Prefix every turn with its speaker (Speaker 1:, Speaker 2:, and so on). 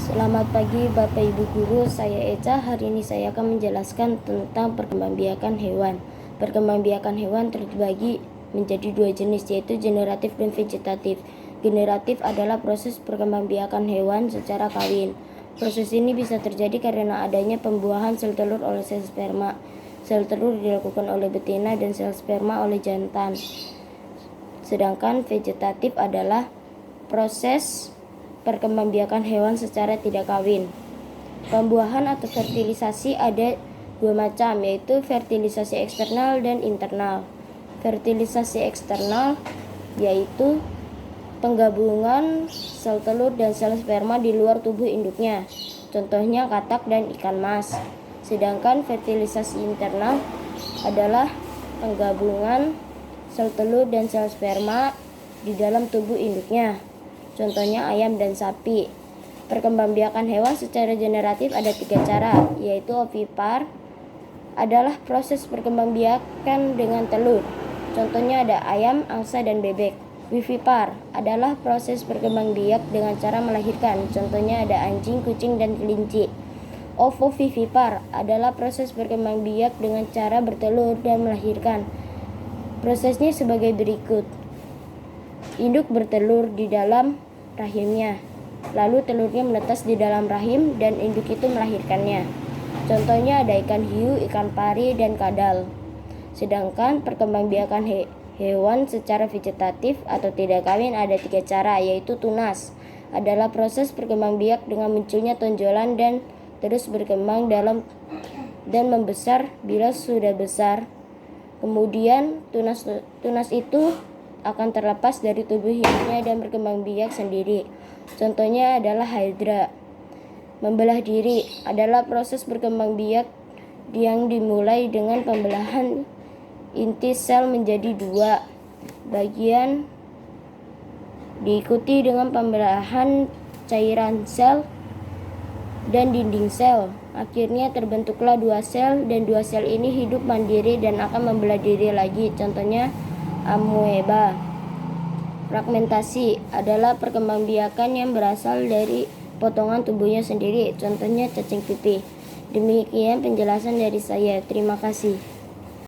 Speaker 1: Selamat pagi Bapak Ibu Guru, saya Eca. Hari ini saya akan menjelaskan tentang perkembangbiakan hewan. Perkembangbiakan hewan terbagi menjadi dua jenis, yaitu generatif dan vegetatif. Generatif adalah proses perkembangbiakan hewan secara kawin. Proses ini bisa terjadi karena adanya pembuahan sel telur oleh sel sperma. Sel telur dilakukan oleh betina dan sel sperma oleh jantan. Sedangkan vegetatif adalah proses perkembangbiakan hewan secara tidak kawin. Pembuahan atau fertilisasi ada dua macam, yaitu fertilisasi eksternal dan internal. Fertilisasi eksternal yaitu penggabungan sel telur dan sel sperma di luar tubuh induknya, contohnya katak dan ikan mas. Sedangkan fertilisasi internal adalah penggabungan sel telur dan sel sperma di dalam tubuh induknya, contohnya ayam dan sapi. Perkembangbiakan hewan secara generatif ada 3 cara, yaitu ovipar adalah proses perkembangbiakan dengan telur, contohnya ada ayam, angsa, dan bebek. Vivipar adalah proses perkembangbiak dengan cara melahirkan, contohnya ada anjing, kucing, dan kelinci. Ovovivipar adalah proses perkembangbiak dengan cara bertelur dan melahirkan. Prosesnya sebagai berikut. Induk bertelur di dalam rahimnya, lalu telurnya menetas di dalam rahim dan induk itu melahirkannya. Contohnya ada ikan hiu, ikan pari, dan kadal. Sedangkan perkembangbiakan hewan secara vegetatif atau tidak kawin ada 3 cara, yaitu tunas adalah proses perkembangbiak dengan munculnya tonjolan dan terus berkembang dalam dan membesar bila sudah besar. Kemudian tunas itu akan terlepas dari tubuh induknya dan berkembang biak sendiri. Contohnya adalah hydra. Membelah diri adalah proses berkembang biak yang dimulai dengan pembelahan inti sel menjadi 2 bagian, diikuti dengan pembelahan cairan sel dan dinding sel. Akhirnya terbentuklah 2 sel, dan 2 sel ini hidup mandiri dan akan membelah diri lagi, contohnya amoeba. Fragmentasi adalah perkembangbiakan yang berasal dari potongan tubuhnya sendiri, contohnya cacing pipih. Demikian penjelasan dari saya. Terima kasih.